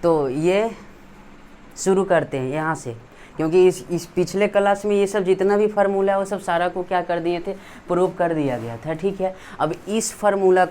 तो ये शुरू करते हैं यहाँ से, क्योंकि इस पिछले क्लास में ये सब जितना भी फार्मूला है वो सब सारा को क्या कर दिए थे, प्रूव कर दिया गया था। ठीक है, अब इस फार्मूला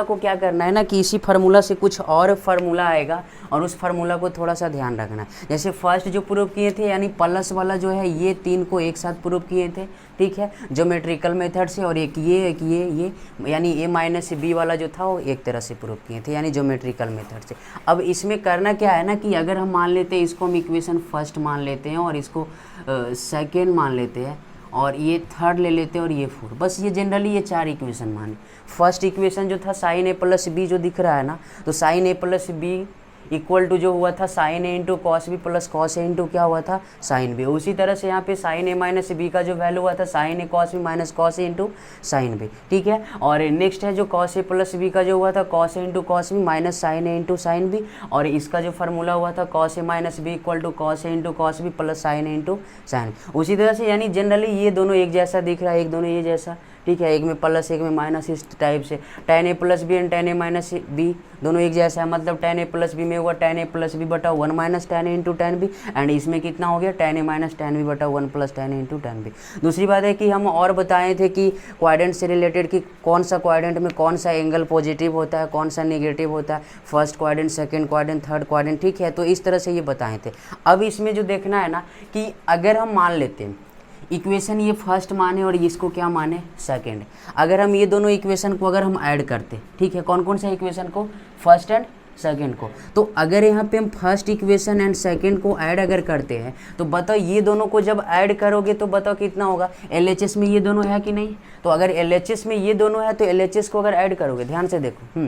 को क्या करना है ना कि इसी फार्मूला से कुछ और फार्मूला आएगा और उस फार्मूला को थोड़ा सा ध्यान रखना है। जैसे फर्स्ट जो प्रूव किए थे यानी प्लस वाला जो है ये 3 को एक साथ प्रूव किए थे। ठीक है, ज्योमेट्रिकल मेथड से, और एक ये यानी a माइनस बी वाला जो था वो एक तरह से प्रूव किए थे यानी ज्योमेट्रिकल मेथड से। अब इसमें करना क्या है ना कि अगर हम मान लेते हैं इसको हम इक्वेशन फर्स्ट मान लेते हैं और इसको सेकेंड मान लेते हैं और ये थर्ड ले लेते हैं और ये 4, बस ये जनरली ये 4 इक्वेशन माने। फर्स्ट इक्वेशन जो था साइन ए प्लस बी जो दिख रहा है ना, तो sine A plus B equal to जो हुआ था साइन ए into cos B plus cos ए इंटू क्या हुआ था, साइन बी। उसी तरह से यहाँ पे साइन ए माइनस बी का जो वैल्यू हुआ था sine A cos B minus cos A into sine B. ठीक है, और नेक्स्ट है जो कॉस ए प्लस बी का जो हुआ था कॉस ए into cos B minus sine ए इंटू साइन बी, और इसका जो फार्मूला हुआ था cos A minus B equal to cos A into cos B plus sine A into sine B. उसी तरह से यानी जनरली ये दोनों एक जैसा दिख रहा है, एक दोनों ये जैसा। ठीक है, एक में प्लस एक में माइनस, इस टाइप से tan a plus b and tan a minus b दोनों एक जैसा है, मतलब tan a प्लस बी में हुआ tan a प्लस बी बटा 1 minus tan a into tan b, and इसमें कितना हो गया tan a minus tan b बटा 1 plus tan a into tan b। दूसरी बात है कि हम और बताए थे कि क्वाड्रेंट से रिलेटेड कि कौन सा क्वाड्रेंट में कौन सा एंगल पॉजिटिव होता है, कौन सा नेगेटिव होता है, first quadrant, second quadrant, third quadrant. ठीक है, तो इस तरह से ये बताए थे। अब इसमें जो देखना है ना कि अगर हम मान लेते हैं इक्वेशन ये फर्स्ट माने और इसको क्या माने, सेकंड, अगर हम ये दोनों इक्वेशन को अगर हम ऐड करते, ठीक है, कौन कौन सा इक्वेशन को, फर्स्ट एंड सेकंड को, तो अगर यहाँ पे हम फर्स्ट इक्वेशन एंड सेकंड को ऐड अगर करते हैं तो बताओ ये दोनों को जब ऐड करोगे तो बताओ कितना होगा। LHS में ये दोनों है कि नहीं, तो अगर LHS में ये दोनों है तो LHS को अगर ऐड करोगे, ध्यान से देखो,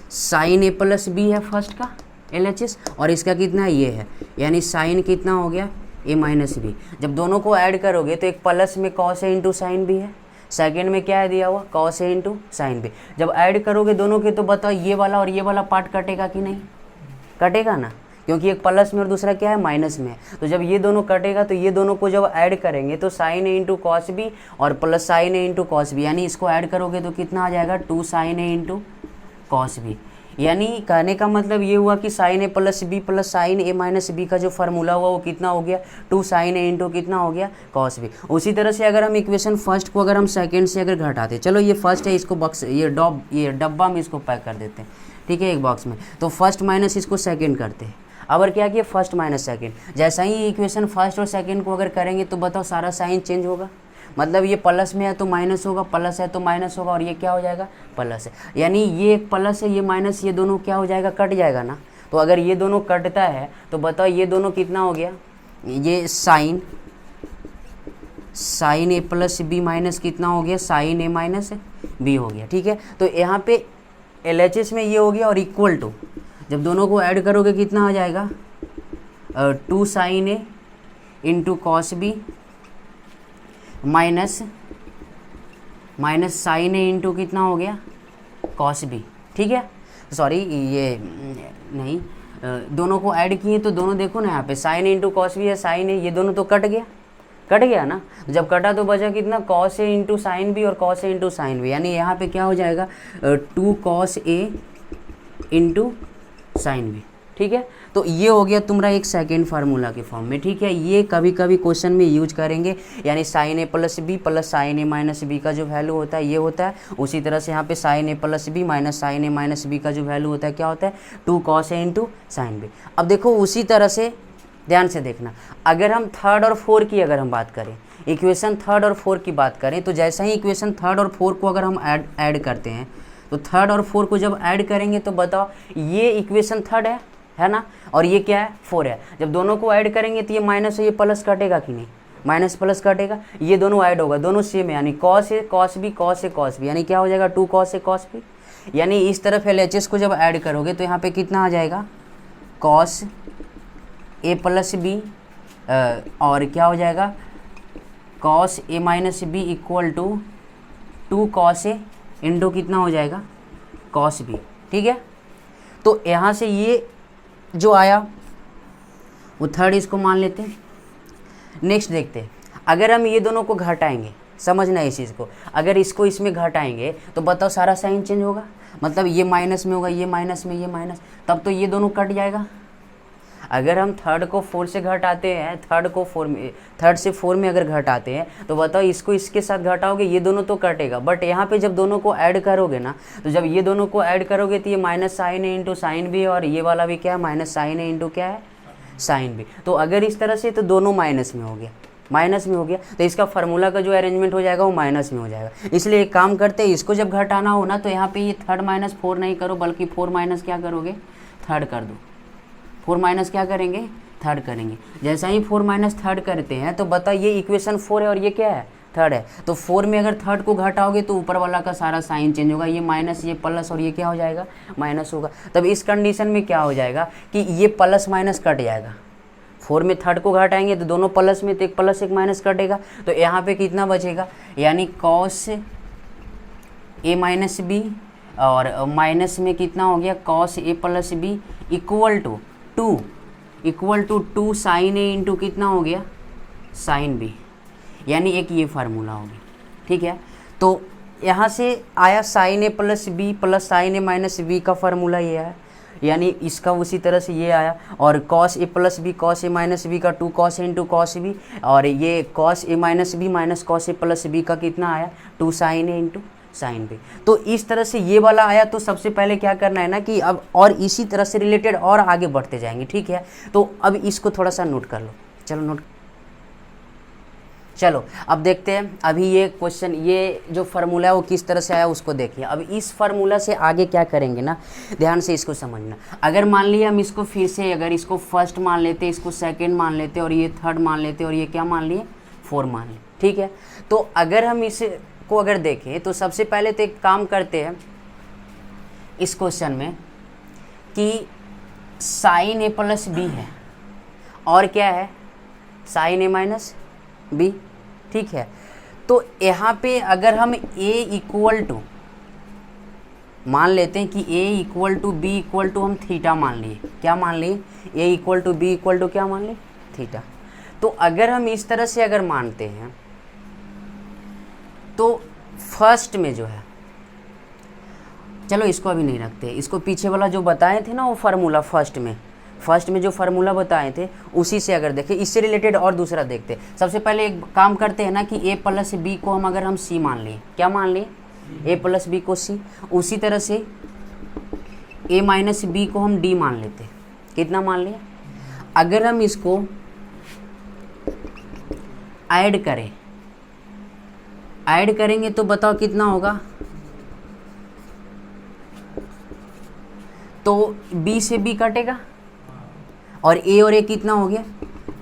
साइन ए प्लस बी है फर्स्ट का LHS, और इसका कितना है, ये है, यानी साइन कितना हो गया a माइनस बी। जब दोनों को ऐड करोगे तो एक प्लस में cos A into sine B है, सेकेंड में क्या है दिया हुआ, cos A into sine B. जब ऐड करोगे दोनों के तो बताओ ये वाला और ये वाला पार्ट कटेगा कि नहीं, कटेगा ना, क्योंकि एक प्लस में और दूसरा क्या है, माइनस में। तो जब ये दोनों कटेगा तो ये दोनों को जब ऐड करेंगे तो साइन ए इंटू कॉस बी और प्लस साइन ए इंटू कॉस बी, यानी इसको ऐड करोगे तो कितना आ जाएगा, 2 साइन ए इंटू कॉस बी। यानी कहने का मतलब ये हुआ कि sign A plus B plus sine A minus B का जो फार्मूला हुआ वो कितना हो गया, 2 साइन ए इंटू कितना हो गया, कॉस बी। उसी तरह से अगर हम इक्वेशन फर्स्ट को अगर हम सेकंड से अगर घटाते, चलो ये फर्स्ट है, इसको बॉक्स ये डब्बा में इसको पैक कर देते हैं, ठीक है, एक बॉक्स में, तो फर्स्ट माइनस इसको सेकेंड करते हैं। अब क्या किया, फर्स्ट माइनस सेकेंड, जैसा ही इक्वेशन फर्स्ट और सेकेंड को अगर करेंगे तो बताओ सारा साइन चेंज होगा, मतलब ये प्लस में है तो माइनस होगा, प्लस है तो माइनस होगा, और ये क्या हो जाएगा, प्लस है, यानी ये एक प्लस है ये माइनस, ये दोनों क्या हो जाएगा, कट जाएगा ना। तो अगर ये दोनों कटता है तो बताओ ये दोनों कितना हो गया, ये sign A plus B minus कितना हो गया, साइन ए माइनस बी हो गया। ठीक है, तो यहाँ पे LHS में ये हो गया, और इक्वल टू जब दोनों को ऐड करोगे कितना आ जाएगा, 2 साइन ए into cos B minus sine ए इंटू कितना हो गया, कॉस बी। ठीक है, सॉरी ये नहीं, दोनों को ऐड किए तो दोनों देखो ना यहाँ पे साइन ए इंटू कॉस बी है, साइन ए, ये दोनों तो कट गया ना, जब कटा तो बचा कितना, cos A into sine B और cos A into sine B, यानी यहाँ पे क्या हो जाएगा, 2 कॉस ए इंटू साइन बी। ठीक है, तो ये हो गया तुम्हारा एक सेकेंड फार्मूला के फॉर्म में। ठीक है, ये कभी कभी क्वेश्चन में यूज करेंगे, यानी sign A plus B plus sine A minus B का जो वैल्यू होता है ये होता है। उसी तरह से यहाँ पे sign A plus B minus sine A minus B का जो वैल्यू होता है क्या होता है, 2 कॉस ए इंटू साइन बी। अब देखो उसी तरह से ध्यान से देखना, अगर हम थर्ड और फोर्थ की अगर हम बात करें, इक्वेशन थर्ड और फोर्थ की बात करें, तो जैसा ही इक्वेशन थर्ड और फोर्थ को अगर हम ऐड करते हैं तो थर्ड और फोर्थ को जब ऐड करेंगे तो बताओ ये इक्वेशन थर्ड है ना, और ये क्या है, 4 है। जब दोनों को ऐड करेंगे तो ये माइनस और ये प्लस कटेगा कि नहीं, माइनस प्लस कटेगा, ये दोनों ऐड होगा, दोनों सेम है, यानी cos A cos B cos A cos B, यानी क्या हो जाएगा, 2 कॉस ए कॉस बी। यानी इस तरफ LHS को जब ऐड करोगे तो यहाँ पे कितना आ जाएगा, कॉस ए प्लस बी और क्या हो जाएगा, cos A minus B equal to 2 cos A into कितना हो जाएगा, कॉस बी। ठीक है, तो यहाँ से ये जो आया वो थर्ड इसको मान लेते हैं। नेक्स्ट देखते हैं, अगर हम ये दोनों को घटाएंगे, समझना इस चीज़ को। अगर इसको इसमें घटाएंगे तो बताओ सारा साइन चेंज होगा, मतलब ये माइनस में होगा, ये माइनस में, ये माइनस, तब तो ये दोनों कट जाएगा। अगर हम थर्ड को 4 से घटाते हैं, थर्ड से 4 में अगर घटाते हैं तो बताओ इसको इसके साथ घटाओगे, ये दोनों तो कटेगा। बट यहाँ पे जब दोनों को ऐड करोगे ना, तो जब ये दोनों को ऐड करोगे तो ये माइनस साइन है इंटू साइन भी, और ये वाला भी क्या है, माइनस साइन है इंटू क्या है, साइन भी। तो अगर इस तरह से तो दोनों माइनस में हो गया, माइनस में हो गया, तो इसका फार्मूला का जो अरेंजमेंट हो जाएगा वो माइनस में हो जाएगा। इसलिए एक काम करते हैं, इसको जब घटाना हो ना तो यहाँ पे ये थर्ड माइनस 4 नहीं करो, बल्कि 4 माइनस क्या करोगे, थर्ड कर दो। 4 माइनस क्या करेंगे, थर्ड करेंगे। जैसा ही 4 माइनस थर्ड करते हैं तो बताओ ये इक्वेशन 4 है और ये क्या है, थर्ड है। तो 4 में अगर थर्ड को घटाओगे तो ऊपर वाला का सारा साइन चेंज होगा, ये माइनस, ये प्लस, और ये क्या हो जाएगा, माइनस होगा। तब इस कंडीशन में क्या हो जाएगा कि ये प्लस माइनस कट जाएगा। 4 में थर्ड को घटाएंगे तो दोनों प्लस में, तो एक प्लस एक माइनस कटेगा, तो यहाँ पे कितना बचेगा, यानी कॉस ए माइनस बी, और माइनस में कितना हो गया, cos A plus B equal to 2 sine A into कितना हो गया, साइन बी, यानी एक ये फार्मूला हो गया। ठीक है, तो यहाँ से आया sign A plus B plus sine A minus B का फार्मूला ये है, यानी इसका उसी तरह से ये आया। और cos A plus B cos A minus B का 2 कॉस ए इंटू कॉस बी, और ये cos A minus B minus cos A plus B का कितना आया, 2 साइन ए इंटू साइन बी। तो इस तरह से ये वाला आया। तो सबसे पहले क्या करना है ना कि अब और इसी तरह से रिलेटेड और आगे बढ़ते जाएंगे। ठीक है, तो अब इसको थोड़ा सा नोट कर लो। चलो अब देखते हैं अभी ये क्वेश्चन, ये जो फार्मूला है वो किस तरह से आया उसको देखिए। अब इस फार्मूला से आगे क्या करेंगे ना, ध्यान से इसको समझना। अगर मान लिया हम इसको फिर से, अगर इसको फर्स्ट मान लेते, इसको सेकंड मान लेते, और ये थर्ड मान लेते, और ये क्या मान लिए, 4 मान लिए। ठीक है, तो अगर हम इसको अगर देखें तो सबसे पहले तो एक काम करते हैं इस क्वेश्चन में कि साइन ए प्लस बी है और क्या है, साइन ए माइनस बी। ठीक है, तो यहाँ पे अगर हम a इक्वल टू मान लेते हैं कि a equal to b equal to हम थीटा मान लिए, क्या मान लिए, a equal to b equal to क्या मान लिए, थीटा। तो अगर हम इस तरह से अगर मानते हैं तो फर्स्ट में जो है, चलो इसको अभी नहीं रखते, इसको पीछे वाला जो बताए थे ना वो फार्मूला, फर्स्ट में जो फार्मूला बताए थे उसी से अगर देखें, इससे रिलेटेड और दूसरा देखते हैं। सबसे पहले एक काम करते हैं ना कि a प्लस बी को हम अगर हम c मान लें, क्या मान लें, a प्लस बी को c, उसी तरह से a माइनस बी को हम d मान लेते, कितना मान लिया। अगर हम इसको ऐड करेंगे तो बताओ कितना होगा, तो b से b कटेगा और a और a कितना हो गया,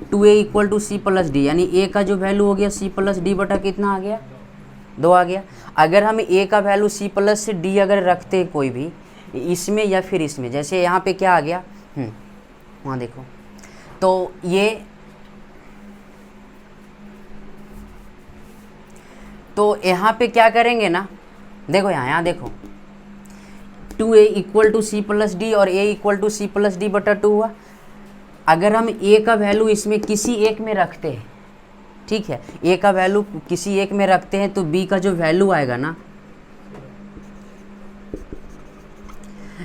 2a equal to C plus D, यानी a का जो वैल्यू हो गया c प्लस डी बटा कितना आ गया, 2 आ गया। अगर हम a का वैल्यू c प्लस डी अगर रखते हैं कोई भी इसमें या फिर इसमें, जैसे यहाँ पे क्या आ गया, वहाँ देखो, तो ये तो यहाँ पे क्या करेंगे ना, देखो यहाँ देखो 2a equal to C plus D और a equal to C plus D बटा 2 हुआ। अगर हम a का वैल्यू इसमें किसी एक में रखते हैं, ठीक है, a का वैल्यू किसी एक में रखते हैं तो b का जो वैल्यू आएगा ना,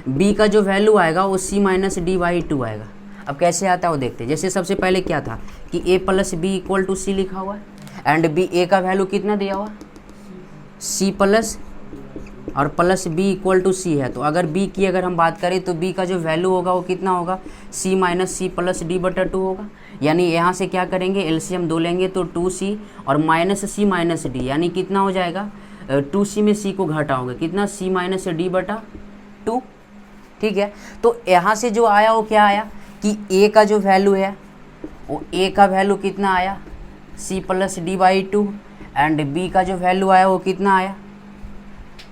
b का जो वैल्यू आएगा वो c माइनस डी बाई 2 आएगा। अब कैसे आता है वो देखते हैं। जैसे सबसे पहले क्या था कि a plus B equal to C लिखा हुआ है, एंड b a का वैल्यू कितना दिया हुआ, c प्लस और plus b equal to C है। तो अगर b की अगर हम बात करें तो b का जो वैल्यू होगा वो कितना होगा, c minus C plus D बटा 2 होगा। यानी यहाँ से क्या करेंगे, एलसीएम 2 लेंगे तो 2c और माइनस सी माइनस डी, यानी कितना हो जाएगा, 2c में c को घटाओगे कितना, c माइनस डी बटा 2। ठीक है, तो यहाँ से जो आया वो क्या आया कि a का जो वैल्यू है वो a का वैल्यू कितना आया, c plus D by 2, and b का जो वैल्यू आया वो कितना आया,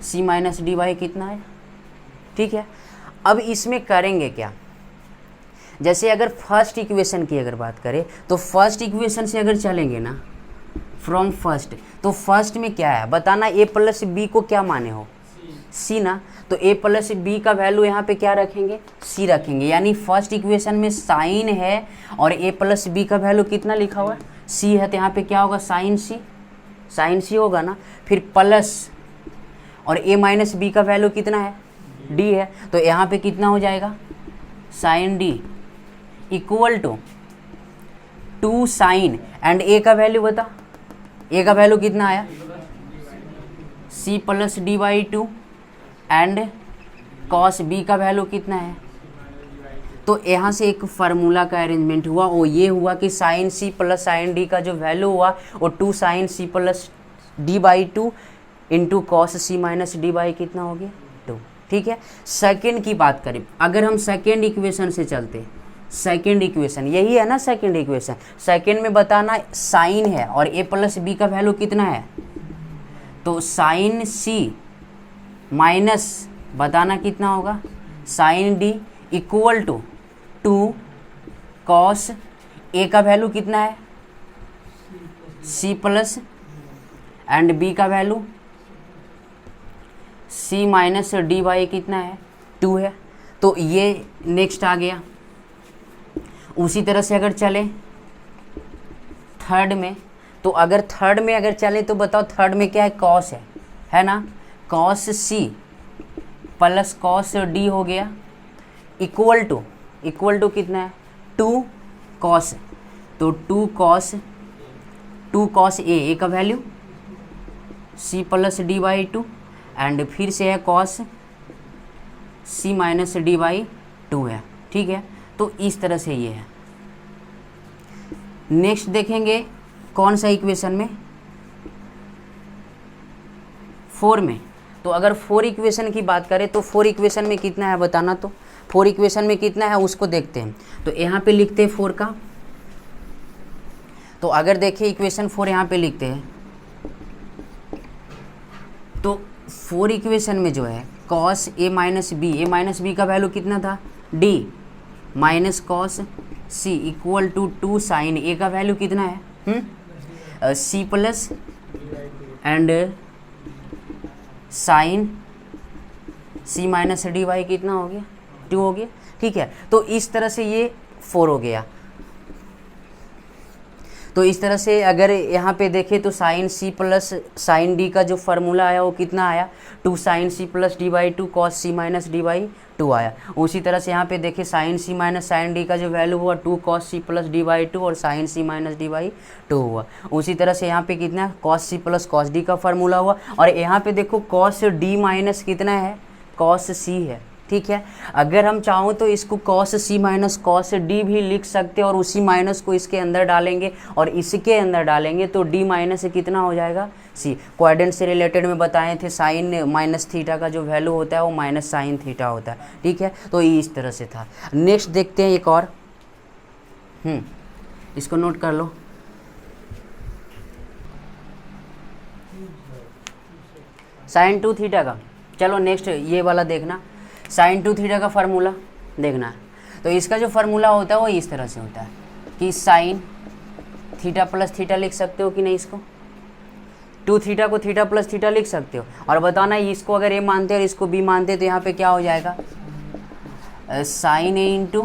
c माइनस डी बाई कितना है। ठीक है, अब इसमें करेंगे क्या, जैसे अगर फर्स्ट इक्वेशन की अगर बात करें तो फर्स्ट इक्वेशन से अगर चलेंगे ना, फ्रॉम फर्स्ट, तो फर्स्ट में क्या है बताना, a प्लस बी को क्या माने हो, c ना, तो a प्लस बी का वैल्यू यहाँ पे क्या रखेंगे, c रखेंगे। यानी फर्स्ट इक्वेशन में साइन है और a प्लस बी का वैल्यू कितना लिखा हुआ है, c है, तो यहाँ पे क्या होगा, साइन c, साइन सी होगा ना, फिर प्लस और a माइनस बी का वैल्यू कितना है, d है, तो यहाँ पे कितना हो जाएगा sine d equal to 2 sine and a का वैल्यू बता, a का वैल्यू कितना आया c plus D by two and cos b का वैल्यू कितना है। तो यहाँ से एक फार्मूला का अरेंजमेंट हुआ, वो ये हुआ कि sine C plus sine D का जो वैल्यू हुआ वो 2 sine C plus D by two into cos C minus D by कितना हो गया 2। ठीक है, सेकेंड की बात करें, अगर हम सेकेंड इक्वेशन से चलते, सेकेंड इक्वेशन यही है ना, सेकेंड इक्वेशन, सेकेंड में बताना साइन है और a प्लस बी का वैल्यू कितना है, तो साइन सी माइनस बताना कितना होगा sine D equal to 2 cos a का वैल्यू कितना है c प्लस एंड b का value c minus D by कितना है 2 है। तो ये नेक्स्ट आ गया। उसी तरह से अगर चले थर्ड में, तो अगर थर्ड में अगर चले तो बताओ थर्ड में क्या है, कॉस है ना, cos c plus cos d हो गया इक्वल टू कितना है 2 कॉस, तो 2 कॉस a का value c plus D by two and फिर से है cos c minus D by to है। ठीक है, तो इस तरह से ये है। नेक्स्ट देखेंगे कौन सा इक्वेशन में, 4 में। तो अगर 4 इक्वेशन की बात करें तो 4 इक्वेशन में कितना है बताना, तो 4 इक्वेशन में कितना है उसको देखते हैं। तो यहाँ पे लिखते हैं 4 का, तो अगर देखें इक्वेशन 4 यहाँ पे लिखते हैं, तो 4 इक्वेशन में जो है कॉस a माइनस बी का वैल्यू कितना था d minus cos c equal to 2 sine a का वैल्यू कितना है c plus and sine c minus D by कितना हो गया 2 हो गया। ठीक है, तो इस तरह से ये 4 हो गया। तो इस तरह से अगर यहाँ पे देखें तो sine C plus sine D का जो फार्मूला आया वो कितना आया 2 sine C plus D by two cos C minus D by 2 आया। उसी तरह से यहाँ पे देखें sine C minus sine D का जो वैल्यू हुआ 2 cos C plus D by 2 और sine C minus D by 2 हुआ। उसी तरह से यहाँ पे कितना cos C plus cos D का फार्मूला हुआ और यहाँ पे देखो कॉस डी माइनस कितना है कॉस सी है। ठीक है, अगर हम चाहो तो इसको cos C minus cos D भी लिख सकते हैं और उसी माइनस को इसके अंदर डालेंगे और इसके अंदर डालेंगे तो डी माइनस कितना हो जाएगा सी। क्वाड्रेंट से रिलेटेड में बताए थे साइन माइनस थीटा का जो वैल्यू होता है वो माइनस साइन थीटा होता है। ठीक है, तो ये इस तरह से था। नेक्स्ट देखते हैं एक और, इसको नोट कर लो। साइन 2 थीटा का, चलो नेक्स्ट ये वाला देखना, साइन 2 थीटा का फार्मूला देखना है। तो इसका जो फार्मूला होता है वो इस तरह से होता है कि साइन थीटा प्लस थीटा लिख सकते हो कि नहीं, इसको 2 थीटा को थीटा प्लस थीटा लिख सकते हो और बताना इसको अगर ए मानते और इसको बी मानते तो यहाँ पे क्या हो जाएगा साइन ए into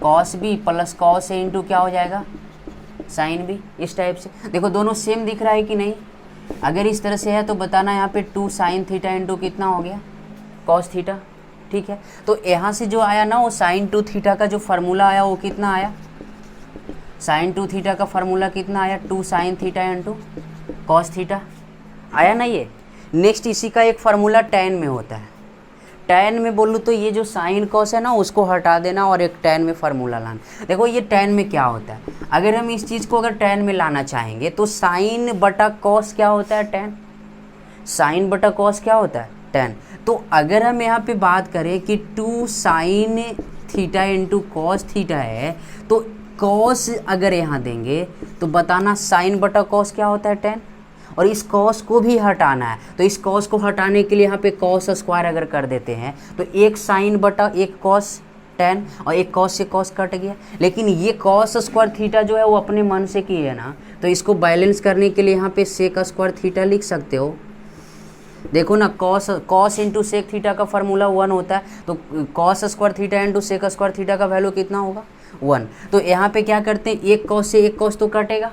cos B plus cos ए इंटू क्या हो जाएगा साइन बी। इस टाइप से देखो दोनों सेम दिख रहा है कि नहीं। अगर इस तरह से है तो बताना यहाँ पे 2 साइन थीटा इंटू कितना हो गया कॉस थीटा। ठीक है, तो यहाँ से जो आया ना वो साइन 2 थीटा का जो फार्मूला आया वो कितना आया साइन 2 थीटा का फार्मूला कितना आया 2 sine theta into cos theta आया ना ये। नेक्स्ट इसी का एक फार्मूला tan में होता है। tan में बोलूँ तो ये जो साइन कॉस है ना उसको हटा देना और एक tan में फार्मूला लाना। देखो ये tan में क्या होता है, अगर हम इस चीज़ को अगर tan में लाना चाहेंगे तो साइन बटा कॉस क्या होता है tan, साइन बटा कॉस क्या होता है tan। तो अगर हम यहाँ पे बात करें कि 2 sine theta into cos theta है तो कॉस अगर यहाँ देंगे तो बताना साइन बटा कॉस क्या होता है tan और इस कॉस को भी हटाना है। तो इस कॉस को हटाने के लिए यहाँ पे कॉस स्क्वायर अगर कर देते हैं तो एक साइन बटा एक कॉस tan और एक कॉस से कॉस कट गया। लेकिन ये कॉस स्क्वायर थीटा जो है वो अपने मन से की है ना, तो इसको बैलेंस करने के लिए यहाँ पे सेक स्क्वायर थीटा लिख सकते हो। देखो ना कॉस इंटू सेक थीटा का फार्मूला 1 होता है, तो cos square theta into sec square theta का वैल्यू कितना होगा 1। तो यहाँ पे क्या करते हैं एक कॉस से एक कॉस तो कटेगा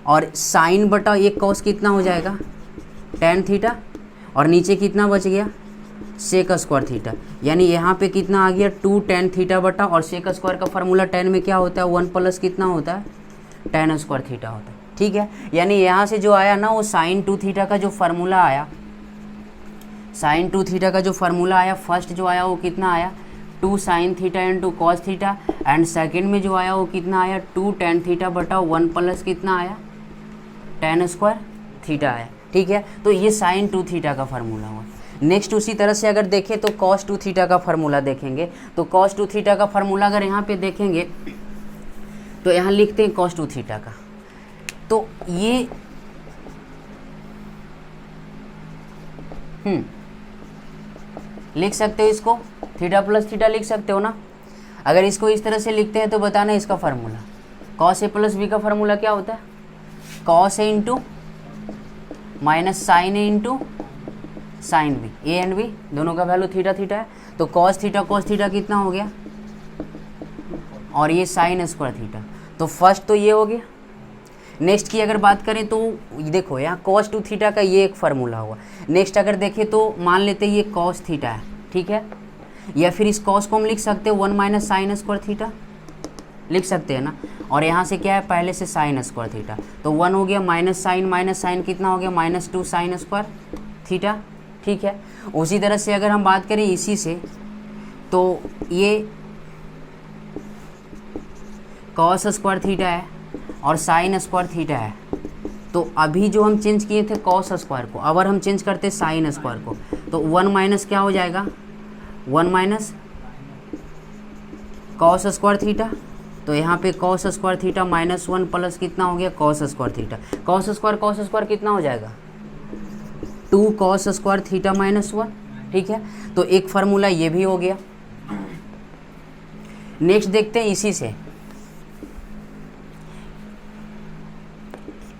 और साइन बटा एक कॉस कितना हो जाएगा, टेन थीटा, और नीचे कितना बच गया, सेक स्क्वायर थीटा। यानी यहाँ पे कितना आ गया, 2 टेन थीटा बटा, और सेक स्क्वायर का फार्मूला टेन में क्या होता है, 1 प्लस कितना होता है, टेन स्क्वायर थीटा होता है। ठीक है, यानी यहाँ से जो आया ना वो साइन 2 थीटा का जो फार्मूला आया, साइन 2 थीटा का जो फार्मूला आया, फर्स्ट जो आया वो कितना आया, 2 sine theta into cos theta, and second में जो आया वो कितना आया, 2 टेन थीटा बटा 1 प्लस कितना आया, टेन स्क्वायर थीटा आया। ठीक है, तो ये साइन 2 थीटा का फार्मूला हुआ। नेक्स्ट उसी तरह से अगर देखें तो कॉस 2 थीटा का फार्मूला देखेंगे, तो कॉस 2 थीटा का फार्मूला अगर यहाँ पे देखेंगे तो यहाँ लिखते हैं कॉस 2 थीटा का, तो ये लिख सकते हो, इसको थीटा प्लस थीटा लिख सकते हो ना। अगर इसको इस तरह से लिखते हैं तो बताना इसका फार्मूला, कॉस ए प्लस बी का फार्मूला क्या होता है, cos A into minus sine A into sine B, A and B दोनों का वैल्यू थीटा थीटा है, तो कॉस थीटा कितना हो गया, और ये साइन स्क्वायर थीटा, तो फर्स्ट तो ये हो गया। नेक्स्ट की अगर बात करें तो देखो यहाँ कॉस 2 थीटा का ये एक फार्मूला हुआ। नेक्स्ट अगर देखें तो मान लेते हैं ये कॉस थीटा है, ठीक है, या फिर इस कॉस को हम लिख सकते हैं 1 माइनस साइन स्क्वायर थीटा, लिख सकते हैं ना, और यहाँ से क्या है, पहले से साइन स्क्वायर थीटा, तो 1 हो गया, माइनस साइन कितना हो गया, -2 साइन स्क्वायर थीटा। ठीक है, उसी तरह से अगर हम बात करें इसी से, तो ये कॉस स्क्वायर थीटा है और साइन स्क्वायर थीटा है, तो अभी जो हम चेंज किए थे कॉस स्क्वायर को, अगर हम चेंज करते साइन स्क्वायर को, तो 1 माइनस क्या हो जाएगा, 1 माइनस कॉस स्क्वायर थीटा, तो यहाँ पे कॉस स्क्वायर थीटा -1 प्लस कितना हो गया, cos square theta, cos square कितना हो जाएगा, 2 कॉस स्क्वायर थीटा -1। ठीक है, तो एक फार्मूला ये भी हो गया। नेक्स्ट देखते हैं इसी से,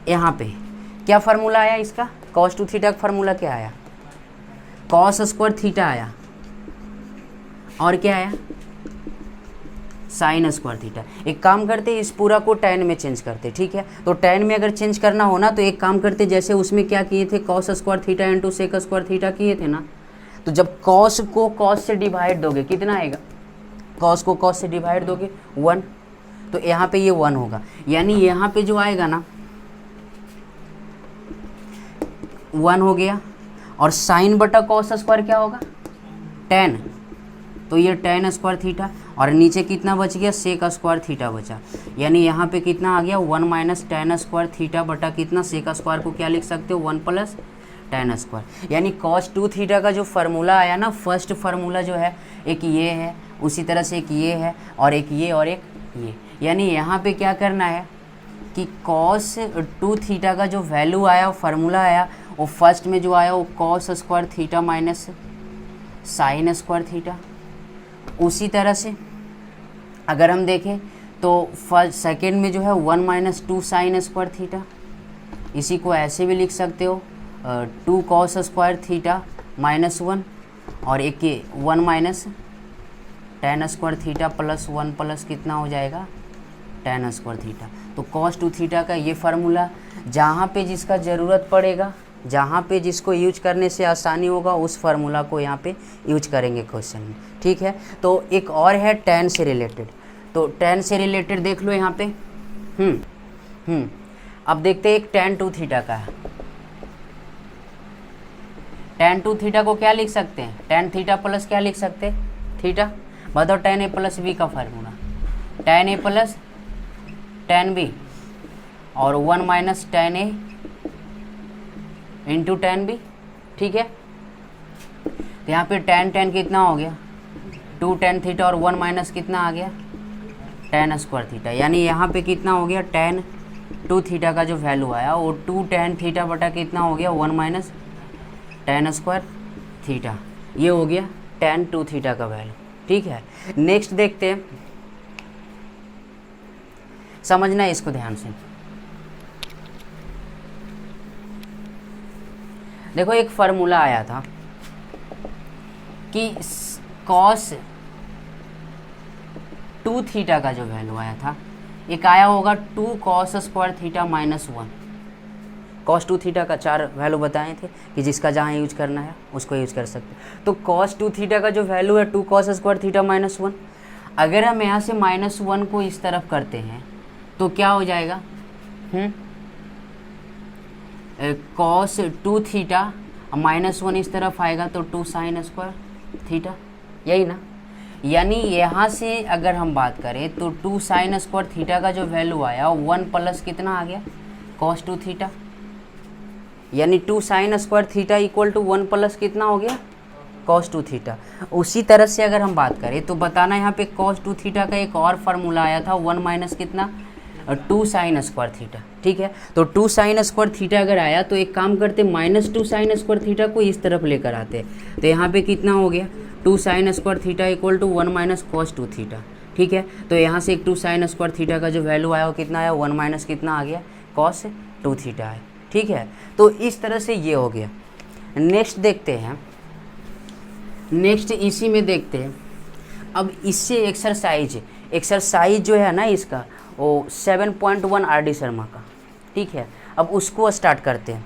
यहाँ पे क्या फार्मूला आया इसका, कॉस 2 थीटा का फार्मूला क्या आया, कॉस स्क्वायर थीटा आया, और क्या आया, साइन स्क्वायर थीटा। एक काम करते इस पूरा को टेन में चेंज करते, ठीक है, तो टेन में अगर चेंज करना हो ना तो एक काम करते, जैसे उसमें क्या किए थे, cos square theta into sec square theta किए थे ना, तो जब कॉस को कॉस से डिवाइड दोगे कितना आएगा, कॉस को कॉस से डिवाइड दोगे 1, तो यहाँ पे ये 1 होगा, यानी यहाँ पे जो आएगा ना 1 हो गया, और साइन बटा कॉस स्क्वायर क्या होगा, 10, तो ये टेन स्क्वायर थीटा, और नीचे कितना बच गया, सेक स्क्वायर थीटा बचा, यानी यहाँ पे कितना आ गया, 1 माइनस टेन स्क्वायर थीटा बटा कितना, सेक स्क्वायर को क्या लिख सकते हो, 1 प्लस टेन स्क्वायर। यानी कॉस 2 थीटा का जो फार्मूला आया ना, फर्स्ट फार्मूला जो है एक ये है, उसी तरह से एक ये है, और एक ये और एक ये, यानी यहाँ पे क्या करना है कि कॉस 2 थीटा का जो वैल्यू आया, फार्मूला आया, वो फर्स्ट में जो आया वो cos square theta minus sine square theta. उसी तरह से अगर हम देखें तो फर्स्ट सेकेंड में जो है 1 माइनस 2 साइन स्क्वायर थीटा, इसी को ऐसे भी लिख सकते हो 2 कॉस स्क्वायर थीटा -1, और एक 1 minus ten square theta plus 1 plus कितना हो जाएगा, टेन स्क्वायर थीटा। तो कॉस 2 थीटा का ये फार्मूला, जहाँ पे जिसका ज़रूरत पड़ेगा, जहाँ पे जिसको यूज करने से आसानी होगा उस फार्मूला को यहाँ पे यूज करेंगे क्वेश्चन में। ठीक है, तो एक और है टेन से रिलेटेड, तो टेन से रिलेटेड देख लो यहाँ पे। अब देखते हैं एक टेन 2 थीटा का है। टेन 2 थीटा को क्या लिख सकते हैं, टेन थीटा प्लस क्या लिख सकते हैं, थीटा। बताओ टेन ए प्लस बी का फार्मूला, टेन ए प्लस टेन बी, और 1 माइनस टेन ए इंटू टेन बी। ठीक है, तो यहाँ पे टेन कितना हो गया, 2 टेन थीटा, और 1 माइनस कितना आ गया, टेन स्क्वायर थीटा। यानी यहाँ पे कितना हो गया, टेन 2 थीटा का जो वैल्यू आया वो 2 टेन थीटा बटा कितना हो गया, 1 माइनस टेन स्क्वायर थीटा। ये हो गया टेन 2 थीटा का वैल्यू। ठीक है, नेक्स्ट देखते हैं, समझना है इसको ध्यान से। देखो एक फार्मूला आया था कि कॉस 2 थीटा का जो वैल्यू आया था, एक आया होगा 2 cos square theta minus 1। cos 2 theta का 4 वैल्यू बताए थे कि जिसका जहाँ यूज करना है उसको यूज कर सकते। तो cos 2 थीटा का जो वैल्यू है 2 cos स्क्वायर थीटा माइनस 1, अगर हम यहाँ से -1 को इस तरफ करते हैं तो क्या हो जाएगा, cos 2 थीटा -1 इस तरफ आएगा तो 2 sin स्क्वायर थीटा, यही ना। यानी यहाँ से अगर हम बात करें तो 2 sin स्क्वायर थीटा का जो वैल्यू आया 1 प्लस कितना आ गया cos 2 थीटा, यानी 2 sin square theta equal to 1 plus कितना हो गया cos 2 थीटा। उसी तरह से अगर हम बात करें तो बताना यहाँ पे cos 2 थीटा का एक और फार्मूला आया था 1 माइनस कितना 2 sin स्क्वायर थीटा, ठीक है। तो 2 sin स्क्वायर थीटा अगर आया तो एक काम करते -2 sin स्क्वायर थीटा को इस तरफ लेकर आते, तो यहाँ पे कितना हो गया 2 sin square theta equal to 1 minus cos 2 theta, ठीक है। तो यहाँ से एक 2 sin स्क्वायर थीटा का जो वैल्यू आया वो कितना आया 1 माइनस कितना आ गया cos 2 थीटा है, ठीक है। तो इस तरह से ये हो गया। नेक्स्ट देखते हैं, नेक्स्ट इसी में देखते हैं अब इससे एक्सरसाइज जो है ना इसका वो 7.1 RD शर्मा का, ठीक है। अब उसको स्टार्ट करते हैं।